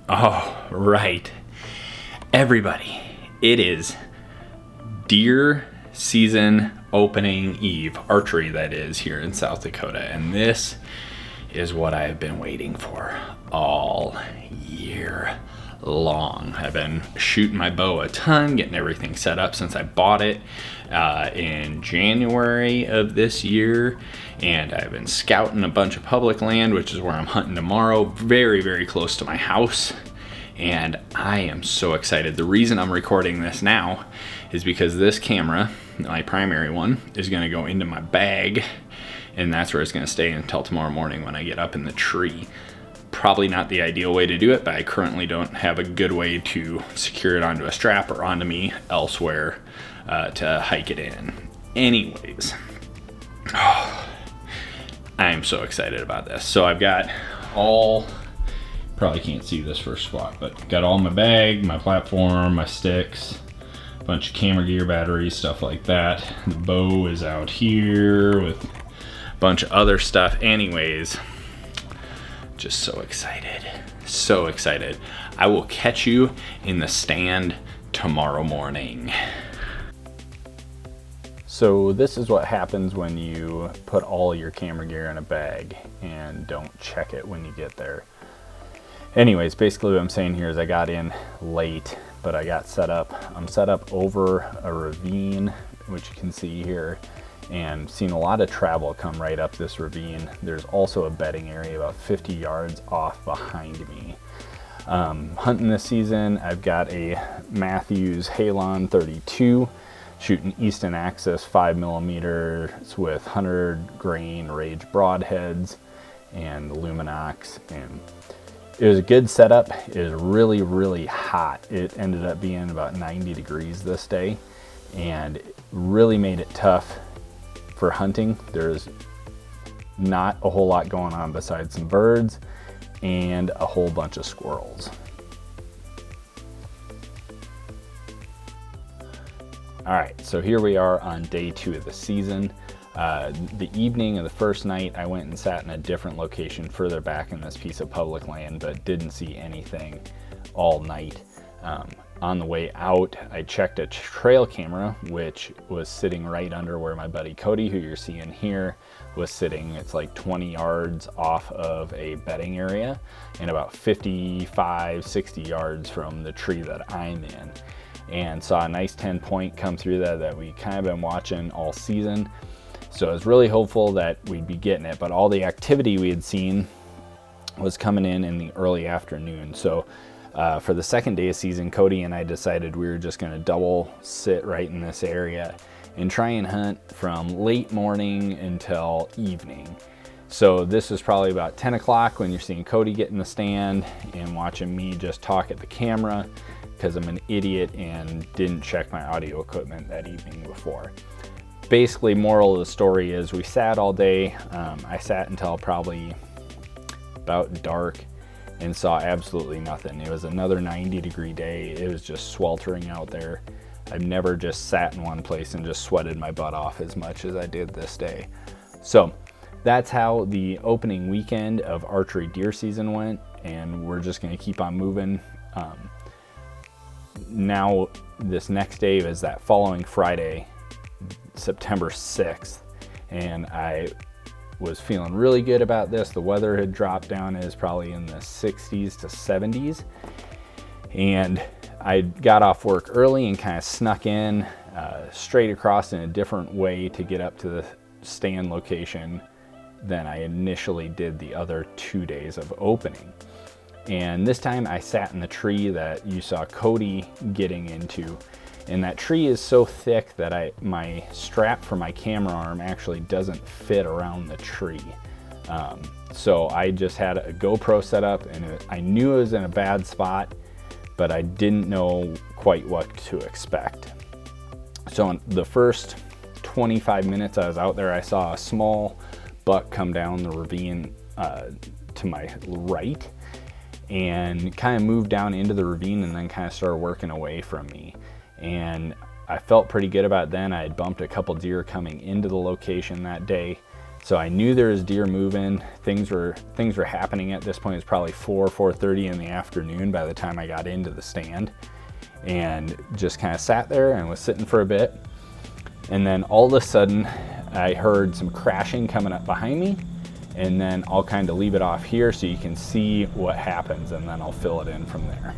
Oh, right. Everybody, it is deer season opening eve, archery that is, here in South Dakota. And this is what I've been waiting for all year long. I've been shooting my bow a ton, getting everything set up since I bought it in January of this year, and I've been scouting a bunch of public land, which is where I'm hunting tomorrow, very, very close to my house. And I am so excited. The reason I'm recording this now is because this camera, my primary one, is going to go into my bag, and that's where it's going to stay until tomorrow morning when I get up in the tree. Probably not the ideal way to do it, but I currently don't have a good way to secure it onto a strap or onto me elsewhere to hike it in. Anyways, I'm so excited about this. So I've got all, probably can't see this first squat, but got all my bag, my platform, my sticks, a bunch of camera gear, batteries, stuff like that. The bow is out here with a bunch of other stuff. Anyways, just so excited, so excited. I will catch you in the stand tomorrow morning. So this is what happens when you put all your camera gear in a bag and don't check it when you get there. Anyways, basically what I'm saying here is I got in late, but I got set up. I'm set up over a ravine, which you can see here, and seen a lot of travel come right up this ravine. There's also a bedding area about 50 yards off behind me. Hunting this season, I've got a Matthews Halon 32, shooting Easton Axis 5mm with 100 grain Rage broadheads and Luminox, and it was a good setup. It was really, really hot. It ended up being about 90 degrees this day, and it really made it tough for hunting. There's not a whole lot going on besides some birds and a whole bunch of squirrels. All right, so here we are on day 2 of the season. The evening of the first night, I went and sat in a different location further back in this piece of public land, but didn't see anything all night. On the way out, I checked a trail camera, which was sitting right under where my buddy Cody, who you're seeing here, was sitting. It's like 20 yards off of a bedding area and about 55, 60 yards from the tree that I'm in. And saw a nice 10-point come through that we kind of been watching all season. So I was really hopeful that we'd be getting it, but all the activity we had seen was coming in the early afternoon. So for the second day of season, Cody and I decided we were just gonna double sit right in this area and try and hunt from late morning until evening. So this is probably about 10 o'clock when you're seeing Cody get in the stand and watching me just talk at the camera because I'm an idiot and didn't check my audio equipment that evening before. Basically, moral of the story is we sat all day. I sat until probably about dark and saw absolutely nothing. It was another 90-degree day. It was just sweltering out there. I've never just sat in one place and just sweated my butt off as much as I did this day. So that's how the opening weekend of archery deer season went, and we're just gonna keep on moving. Now this next day is that following Friday, September 6th, and I was feeling really good about this. The weather had dropped down, is probably in the 60s to 70s, and I got off work early and kind of snuck in straight across in a different way to get up to the stand location than I initially did the other 2 days of opening. And this time I sat in the tree that you saw Cody getting into, and that tree is so thick that my strap for my camera arm actually doesn't fit around the tree. So I just had a GoPro set up, and I knew it was in a bad spot, but I didn't know quite what to expect. So in the first 25 minutes I was out there, I saw a small buck come down the ravine to my right and kind of moved down into the ravine and then kind of started working away from me. And I felt pretty good about it then. I had bumped a couple deer coming into the location that day, So I knew there was deer moving. Things were happening at this point. It was probably 4:30 in the afternoon by the time I got into the stand, and just kind of sat there and was sitting for a bit. And then all of a sudden I heard some crashing coming up behind me, and then I'll kind of leave it off here so you can see what happens, and then I'll fill it in from there.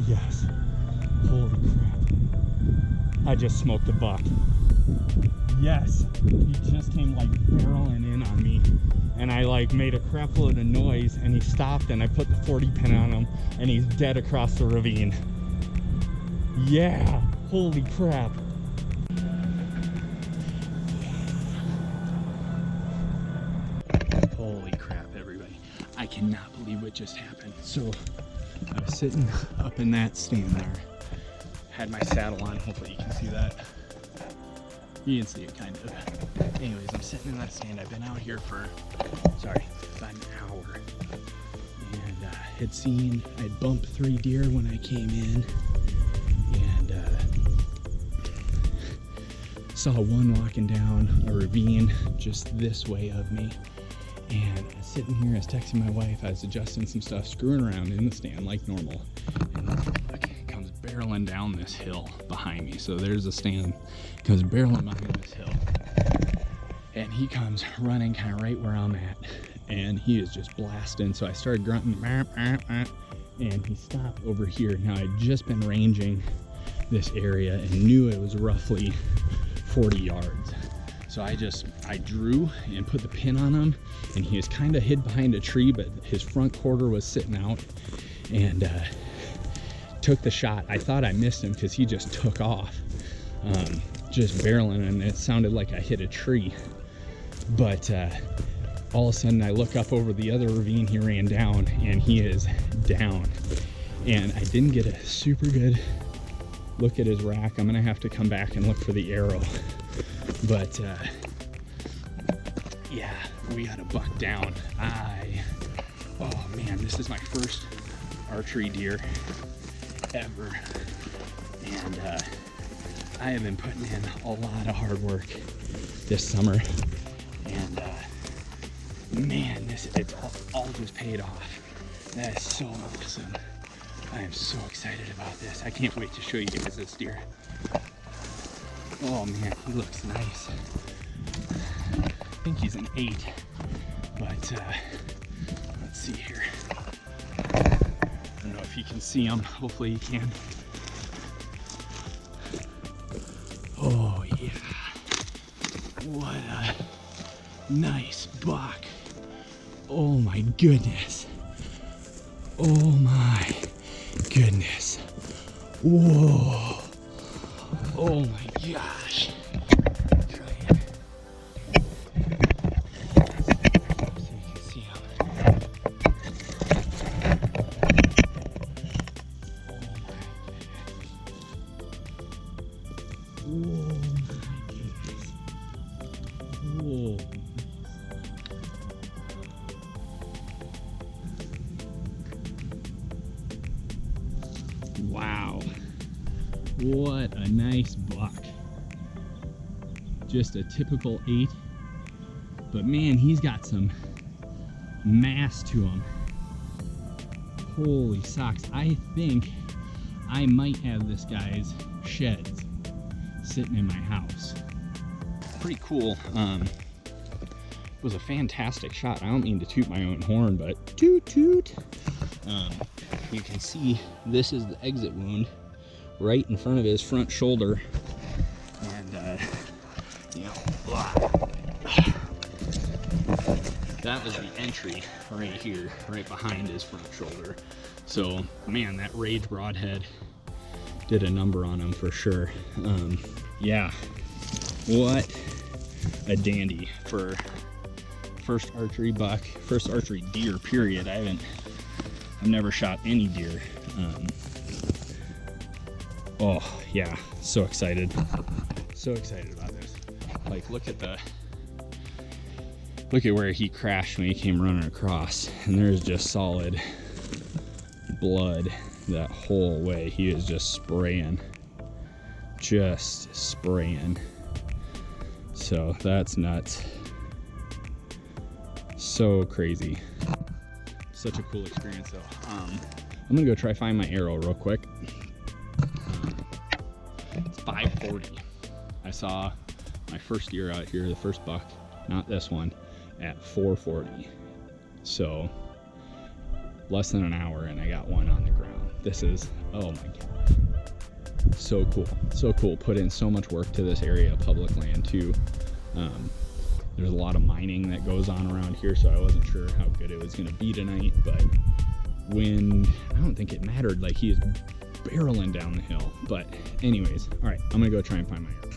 Yes. Holy crap. I just smoked a buck. Yes. He just came like barreling in on me. And I like made a crap load of noise, and he stopped, and I put the 40 pin on him, and he's dead across the ravine. Yeah. Holy crap. Holy crap, everybody. I cannot believe what just happened. So I was sitting up in that stand there, had my saddle on, hopefully you can see that. You can see it kind of. Anyways, I'm sitting in that stand. I've been out here for, about an hour. And I'd bumped 3 deer when I came in. And saw one walking down a ravine just this way of me. And I was sitting here, I was texting my wife, I was adjusting some stuff, screwing around in the stand like normal. And this buck comes barreling down this hill behind me. So there's a stand, comes barreling behind this hill. And he comes running kind of right where I'm at. And he is just blasting. So I started grunting, and he stopped over here. Now I'd just been ranging this area and knew it was roughly 40 yards. So I drew and put the pin on him, and he was kind of hid behind a tree, but his front quarter was sitting out, and took the shot. I thought I missed him because he just took off, just barreling, and it sounded like I hit a tree. But all of a sudden I look up over the other ravine he ran down, and he is down. And I didn't get a super good look at his rack. I'm gonna have to come back and look for the arrow. But yeah, we got a buck down. Oh man, this is my first archery deer ever. And I have been putting in a lot of hard work this summer. And man, it's all just paid off. That is so awesome. I am so excited about this. I can't wait to show you guys this deer. Oh man, he looks nice. I think he's an 8, but let's see here. I don't know if you can see him. Hopefully you can. Oh yeah. What a nice buck. Oh my goodness. Oh my goodness. Whoa. Oh my gosh. Try it. So you can see how. Oh my goodness. Whoa. Wow. What a nice buck. Just a typical 8. But man, he's got some mass to him. Holy socks. I think I might have this guy's sheds sitting in my house. Pretty cool. It was a fantastic shot. I don't mean to toot my own horn, but toot toot. You can see this is the exit wound right in front of his front shoulder, and you know, that was the entry right here, right behind his front shoulder. So, man, that Rage Broadhead did a number on him for sure. Yeah, what a dandy for first archery buck, first archery deer, period. I've never shot any deer. Oh yeah, so excited about this. Like, look at where he crashed when he came running across, and there's just solid blood that whole way. He is just spraying. So that's nuts. So crazy. Such a cool experience though. I'm gonna go try find my arrow real quick. It's 5:40. I saw my first deer out here, the first buck, not this one, at 4:40. So less than an hour and I got one on the ground. This is, oh my God. So cool. Put in so much work to this area of public land too. There's a lot of mining that goes on around here, so I wasn't sure how good it was gonna be tonight, but wind, I don't think it mattered. Like, he is barreling down the hill. But anyways, all right, I'm gonna go try and find my arrow.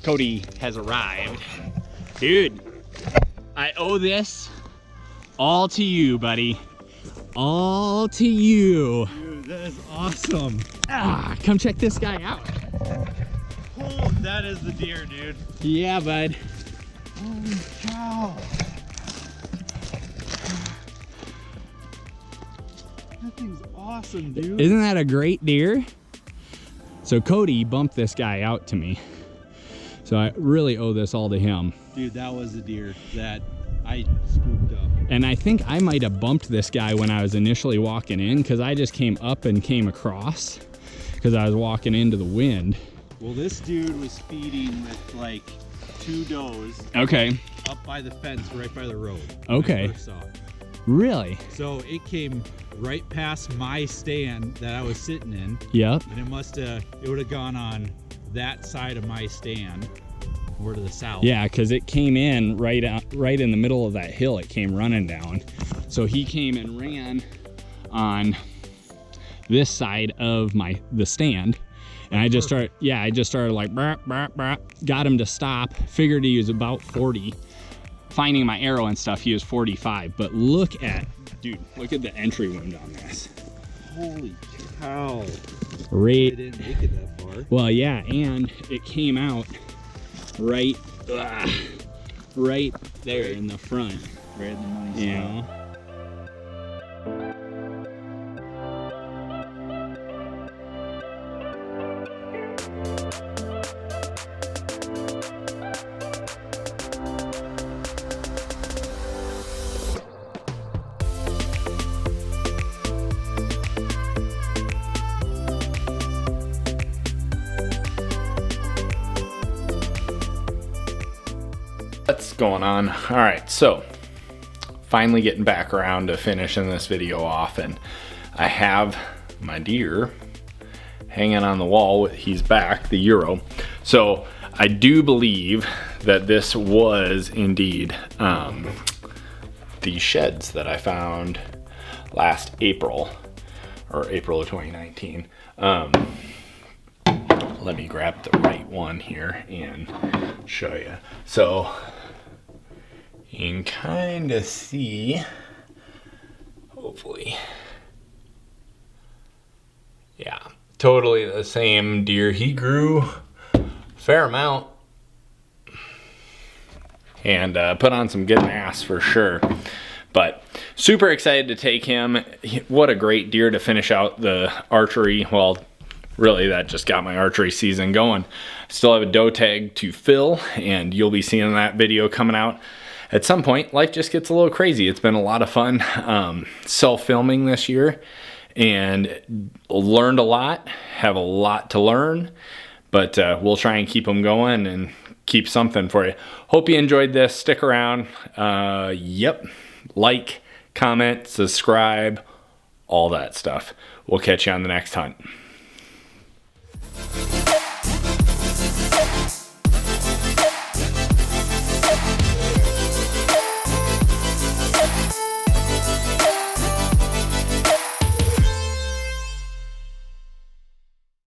Cody has arrived. Dude, I owe this all to you, buddy. All to you. Dude, that is awesome. Come check this guy out. Oh, that is the deer, dude. Yeah, bud. Holy cow. That thing's awesome, dude. Isn't that a great deer? So Cody bumped this guy out to me. So I really owe this all to him. Dude, that was the deer that I spooked up. And I think I might have bumped this guy when I was initially walking in, because I just came up and came across because I was walking into the wind. Well, this dude was feeding with like 2 does. Okay. Up by the fence, right by the road. Okay. I first saw it. Really? So it came right past my stand that I was sitting in. Yep. And it would have gone on that side of my stand over to the south. Yeah, because it came in right in the middle of that hill. It came running down. So he came and ran on this side of the stand. And I just started like, brah, brah, brah, got him to stop. Figured he was about 40. Finding my arrow and stuff, he was 45. But look at the entry wound on this. Holy cow. Right. It didn't make it that far. Well, yeah, and it came out right there in the front. Right in the money spot. Yeah. What's going on? All right, so finally getting back around to finishing this video off, and I have my deer hanging on the wall. He's back, the Euro. So I do believe that this was indeed these sheds that I found last April, or April of 2019. Let me grab the right one here and show you. So you can kind of see, hopefully, yeah, totally the same deer. He grew a fair amount and put on some good mass for sure. But super excited to take him. What a great deer to finish out the archery. Well, really, that just got my archery season going. Still have a doe tag to fill, and you'll be seeing that video coming out at some point. Life just gets a little crazy. It's been a lot of fun self-filming this year, and learned a lot, have a lot to learn, but we'll try and keep them going and keep something for you. Hope you enjoyed this. Stick around. Yep. Like, comment, subscribe, all that stuff. We'll catch you on the next hunt.